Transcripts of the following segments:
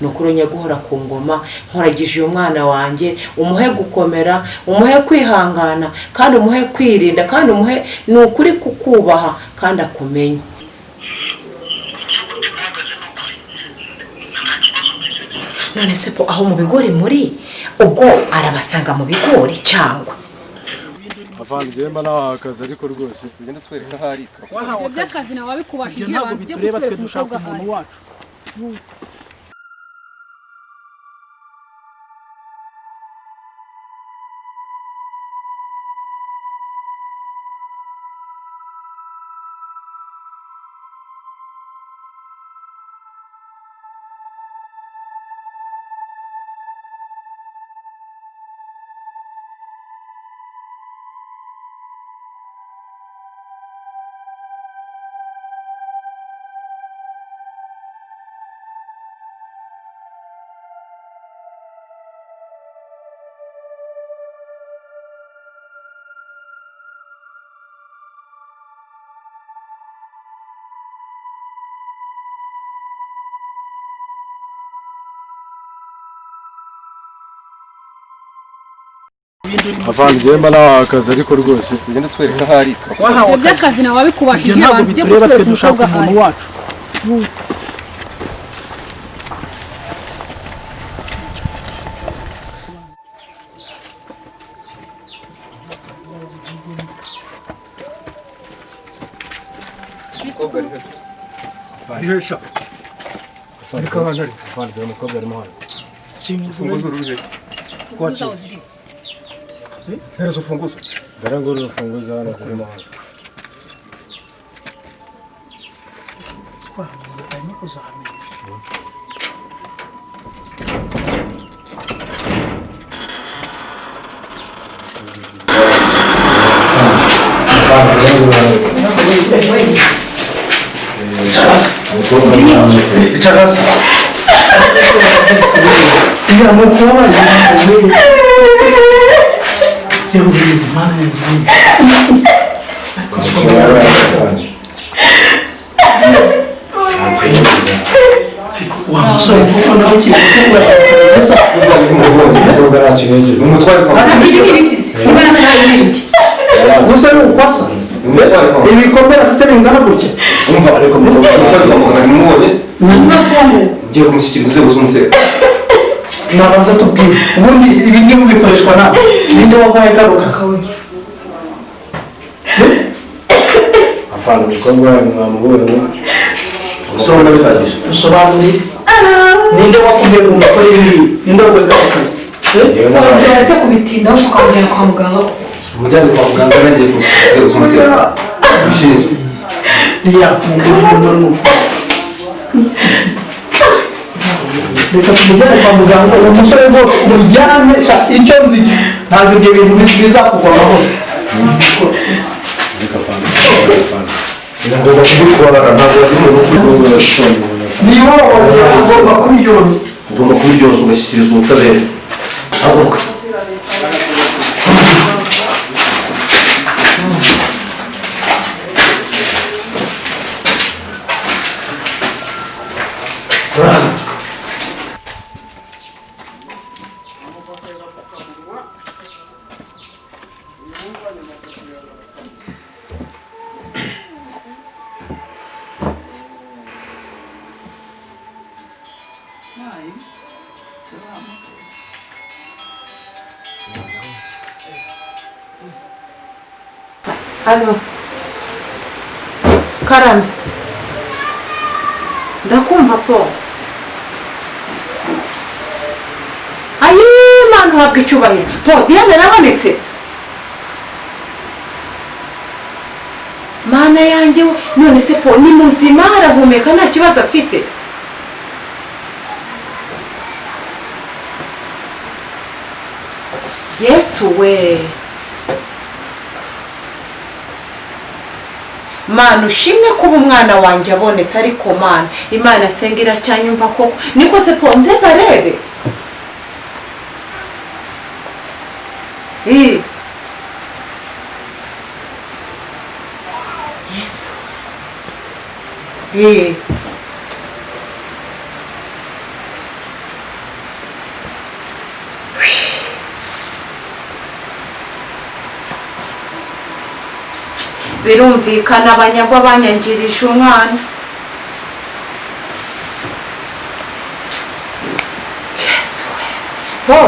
nukuri nyaguhora ku ngoma nkoragije uyu mwana wanjye umuhe gukomera umuhe kwihangana kandi umuhe kwirinda kandi umuhe nukuri kukubaha kandi akumenye. none se po aho mu bigori muri ubwo arabasanga mu bigori cyangwa avangiye mba n'akazi ariko rwose tugenda twereka hari by'akazi nawe wabikubashije ntabwo bitureba twe dushaka umuntu wacu. avangiye mba n'akazi ariko rwose tugenda twereka hari by'akazi nawe wabikubashije ntabwo bitureba twe dushaka umuntu wacu. ihesha ariko hano ari avangiye umukobwa arimo hano ufunguzo ruje kwakiza hereza ufunguzo garangura urufunguzo hano kurimo hano arimo kuzamura gusa ni ukwasa ibikomere afite bingana gutya umva ariko ugiye kumushyikiriza inzego z'umutekano nabanza tubwire ubundi ibi ngibi bikoreshwa nawe ninde waguhaye kano kazi afana umukobwa mwamubonye usobanura bihagije usobanure ninde wakubwiye ngo umukore ibi ninde waguhaye kano kazi uretse kubitindaho ukajyana kwa muganga umujyane kwa muganga nagiye kumushyikiriza inzego z'umutekano bishinzwe reka tumujyane kwa muganga uwo musore rwose umujyane icyo nzi ntabwo ibyo bintu bizakugwaho ngomba kubitwara ntabwo niba ugomba kubiryoza ugomba kubiryoza ugashyikirizwa ubutabera haguruka Halo Karame ndakumva po ayi manu habwa icyubahiro po Diane arabonetse mana yanjye none se po ni muzima arahumeka nta kibazo afite Yesu we Mana ushimwe kuba umwana wanjye abonetse ariko mana Imana asengira cyanyumva koko niko se ponze barebe Yesu birumvikana abanyagwa banyangirije umwana. Yesu we bo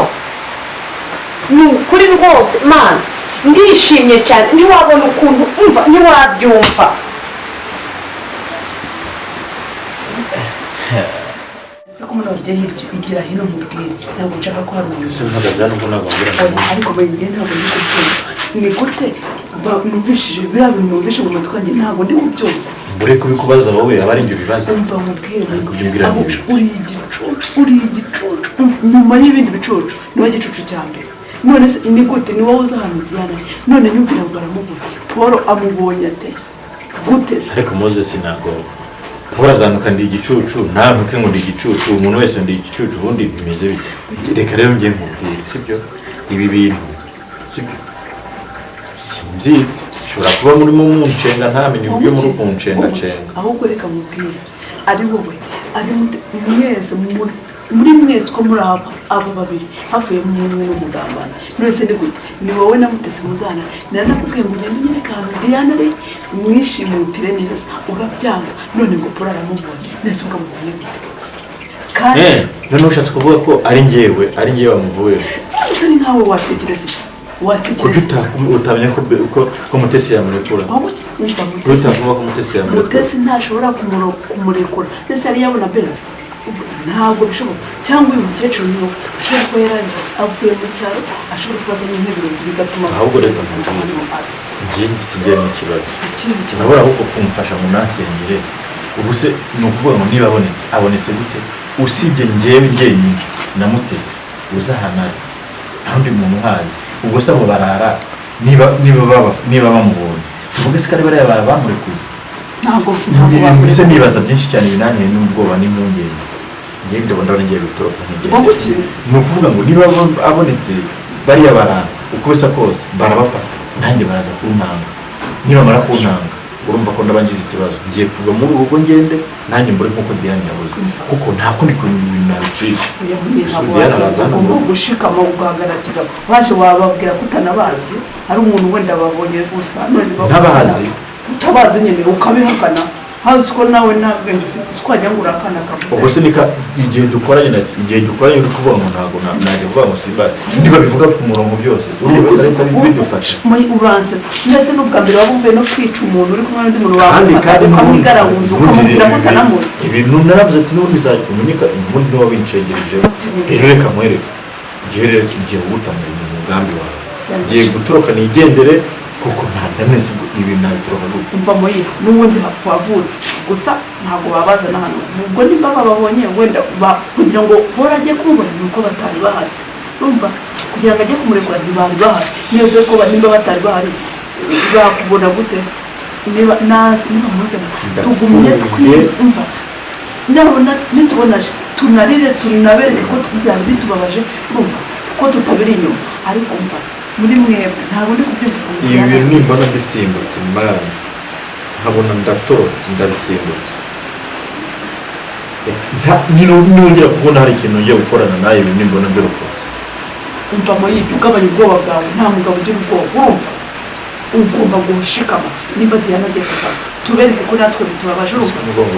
ni ukuri rwose mana ndishimye cyane ntiwabona ukuntu umva ntiwabyumva. ese ko ugiye igira hino mubwire ntabwo nshaka ko hari umuntu ariko bayigiye ntabwo ndi kubyumva ni gute numvishije biriya bintu numvise mu matwi yanjye ntabwo ndi kubyumva mbure kubikubaza wowe aba ari ibyo bibazo umva mubwire uri igicucu nyuma y'ibindi bicucu niwe gicucu cya mbere none ni gute ni wowe uza ahantu Diana none nyumvira ngo baramubona Paul amubonye ate gute se ariko Moses ntabwo urazanuka ndi igicucu ntanuke ngo ndi igicucu umuntu wese ndi igicucu ubundi bimeze bite reka rero ngiye nkubwire sibyo ibi bintu sibyo simzizi ushobora kuba murimo munshenga ntamenye uburyo muri kunshenga ahubwo reka mubwire ari wowe ari mwese muri mwese uko muri abo babiri havuye mu umwe n'umugambane none se ni gute ni wowe na Mutesi muzana nanakubwiye ngo ugende unyereka ahantu Diana ari mwishimutire neza urabyanga none ngo Paul aramubonye nese ukamubonye gute kandi none ushatse kuvuga ko ari njyewe wamuvuye ese ni nkawe watekereza utamenya ko Mutesi yamurekura utavuga ko Mutesi yamurekura Mutesi ntashobora kumurekura nese yari yabona bene ntabwo bishoboka cyangwa uyu mukecuru niwe ashobora kuba yaraje avuye mu cyaro ashobora kubazanya nk'ibirozi bigatuma ahubwo reka ngiye ngisigaye n'ikibazo nabura ahubwo kumfasha mu nansengere ubu se ni ukuvuga ngo niba abonetse gute usibye njyewe njyenyine na Mutesi uzahanari nta wundi muntu uhazi ubwo se abo barara niba bamubonye tuvuge se ko ari bariya bamurekuye ntabwo mbese nibaza byinshi cyane binaniye n'ubwoba n'impungenge ngiye ndabona ngiye gutoroka ni ukuvuga ngo niba abonetse bariya barara uko bisa kose barabafata nanjye baraza kuntanga nibamara kuntanga urumva ko ndabangiza ikibazo ngiye kuva muri urugo ngende nanjye mbure nk'uko Diana yabuze kuko nta kundi kuntu ibintu nabicisha gushikama ugahagarara kigabo waje wababwira ko utanabazi ari umuntu wenda babonye gusa none ntabazi utabazi nyine ukabihakana hazi ko nawe ntabwenge ufite twajya ngo urakana akavuze ubwo se nika igihe dukoranye uri kuvuga ngo ntabwo najya kuvuga ngo simbazi niba bivuga ku murongo byose bidufasha uranze ndetse n'ubwa mbere waba uvuye no kwica umuntu uri kumwe n'undi muntu wawe ukamwigaragunda ukamubwira ko utanamuzi ibintu naravuze ati n'ubundi bizajya kumenyeka ubundi niba wincengerejeho rero reka nkwereke igihe uwutamira umugambi wawe ngiye gutoroka nigendere kuko ntabwo mwese ibi nabitoroka gute umva muri n'ubundi havutse gusa ntabwo babazana hano ubwo niba bababonye wenda kugira ngo Paul ajye kumubona nuko batari bahari urumva kugira ngo ajye kumurekura ntibari bahari neza ko nimba batari bahari bakubona gute niba muzana tugumye twumva nabona nitubonaje tunarire tunabereke ko byari bitubabaje urumva ko tutabiri inyuma ariko umva muri mwebwe ntabwo ndi kubyumva ibi bintu nimbona bisimbutse mbana nkabona ndatorotse ndabisimbutse nongera kubona hari ikintu ngiye gukorana nawe ibi nimbona mbirokotse umva muri ibyo ugabanya ubwoba bwawe nta mugabo ugira ubwoba urumva ugomba gushikama nimba Diana agiye kuvamo tubereke ko natwe bitubabaje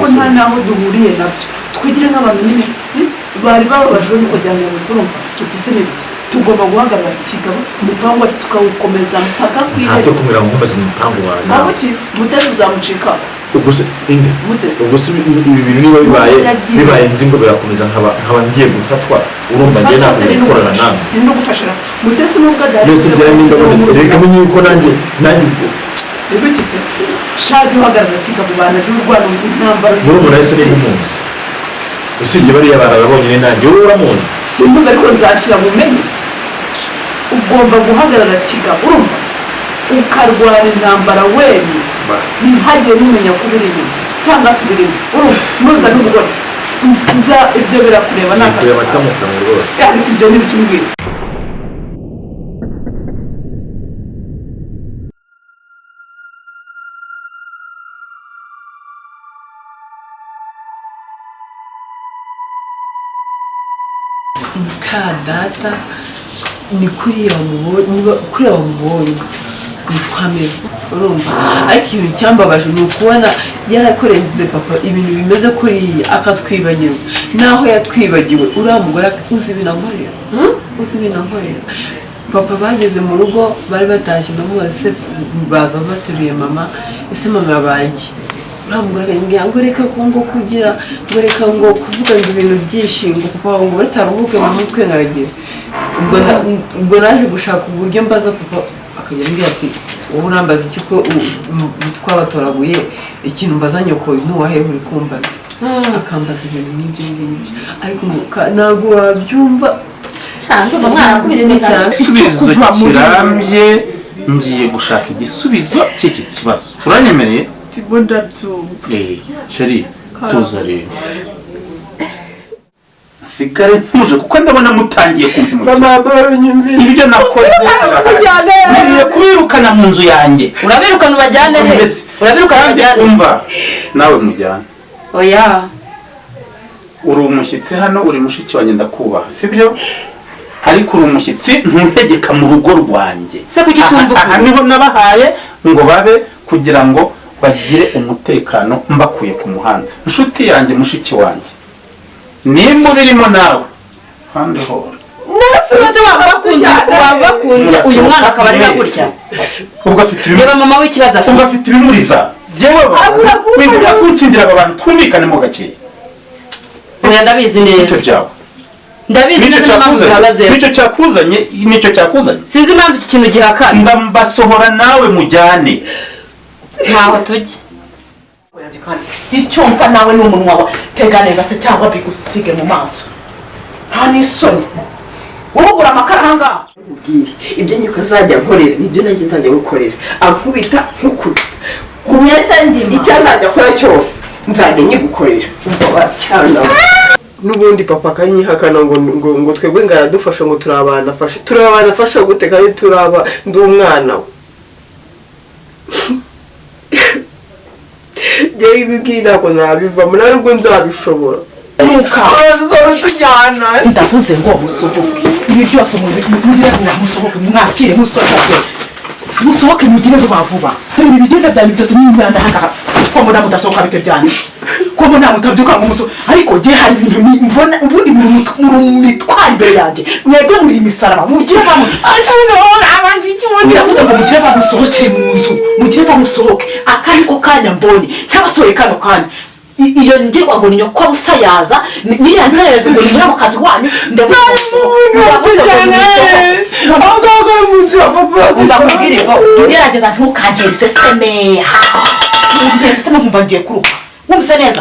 ko nta naho duhuriye nabyo twigire nk'abantu nyine bari bababajwe nuko Diana yabuze urumva tutise n'ibiki tugomba guhagarara kigabo umupango tukawukomeza mpaka kwiheza ntabwo kumira ngo mbaze umupango wawe ntabwo ki Mutesi uzamucika ubwo se inde ubwo se ibi bintu niba bibaye nzi ngo birakomeza nkaba ngiye gufatwa urumva njye ntabwo gukorana nawe no gufashira Mutesi nubwo adahari byose byarindabone reka menye yuko nanjye rero kise shadi uhagarara kigabo bana by'urwano intambara n'umuntu wese ni umunsi usibye bariya barabonye nanjye wowe uramuzi simbuze ariko nzashyira mu menye ugomba guhagarara kigabo urumva ukarwara intambara wenyine ntihagire n'umenya ko uri inyuma cyangwa tubirimo urumva nuza n'ubugoryi ibyo birakureba ni akazi ariko ibyo ntibitumbwira data ni kuriya wamubonye ni kwameza urumva ariko ikintu cyambabaje ni ukubona yarakoresheje papa ibintu bimeze kuriya akatwibagirwa naho yatwibagiwe uriya mugore uzi ibintu ankorera papa bageze mu rugo bari batashye ndamubaza se baza bateruye mama ese mama yabaye iki uriya mugore akambwira ngo reka ngo kugira ngo reka ngo kuvuga ngo ibintu byishimo papa ngo uretse aruhuke mu mutwe nkaragira ubwo naje gushaka uburyo mbaza papa akajya ambwira ati ubu urambaza iki ko twabatoraguye ikintu mbaza nyoko ntuwahehe uri kumbaza akambaza ibintu n'ibyo ngibyo ariko ntabwo wabyumva igisubizo kirambye ngiye gushaka igisubizo cy'iki kibazo uranyemereye sheri tuza rero sigare ntuje kuko ndabona mutangiye kumpimukira ibyo nakoze ngiye kubirukana mu nzu yanjye urabirukana ubajyane he urabirukana ubajyane umva nawe mujyane oya uri umushyitsi hano uri mushiki wanjye ndakubaha sibyo ariko uri umushyitsi ntuntegeka mu rugo rwanjye se kuki utumva aha niho nabahaye ngo babe kugira ngo bagire umutekano mbakuye ku muhanda inshuti yanjye mushiki wanjye nimba birimo nawe handi hora nese wabakunze uyu mwana akaba ari gutya ubwo afite reba mama w'ikibazo afite ubwo afite ibimuriza jewe wibwira kunsindira aba bantu twumvikane mo gakeya oya ndabizi neza ndabizi neza impamvu uhagaze nicyo cyakuzanye sinzi impamvu iki kintu gihakana ndambasohora nawe mujyane ntaho tujya icyo mva nawe ni umunwa wa tega neza se cyangwa bigusige mu maso nta n'isoni wowe ugura amakara ahangaha ubwire ibyo nyuka azajya nkorera nibyo nanjye nzajya gukorera ankubita nk'ukuri icyo azajya akora cyose nzajya nyigukorera ubwo bacyana n'ubundi papa akanyihakana ngo twebwe ngo aradufasha ngo turi abana afasha gute kandi ndi umwana we njyewe ibi ngibi ntabwo nabivamo nta nubwo nzabishobora tujyana ndavuze ngo musohoke ibi byose mugire musohoke mwakire musohoke mugire vuba vuba ibi bigenda byanyu byose n'imyanda ahangaha ko mbona mudasohoka bite byanyu ko mbona mutabyuka ngo musohoke ariko jye hari ibintu mbona ubundi mitwara imbere yanjye mwebwe muri imisaraba mugire vamu ndavuze ngo mugire vamu musohokere mu nzu mugire vamu musohoke aka niko kanya mbonye nk'abasohoye kano kanya iyo ngirwa ngo niyo kwa busayaza niya nzereze ngo nimwe mu kazi wanyu ndavuze ngo ndamubwira ngo ugerageza ntukantere seseme nkumva ngiye kuruka wumvise neza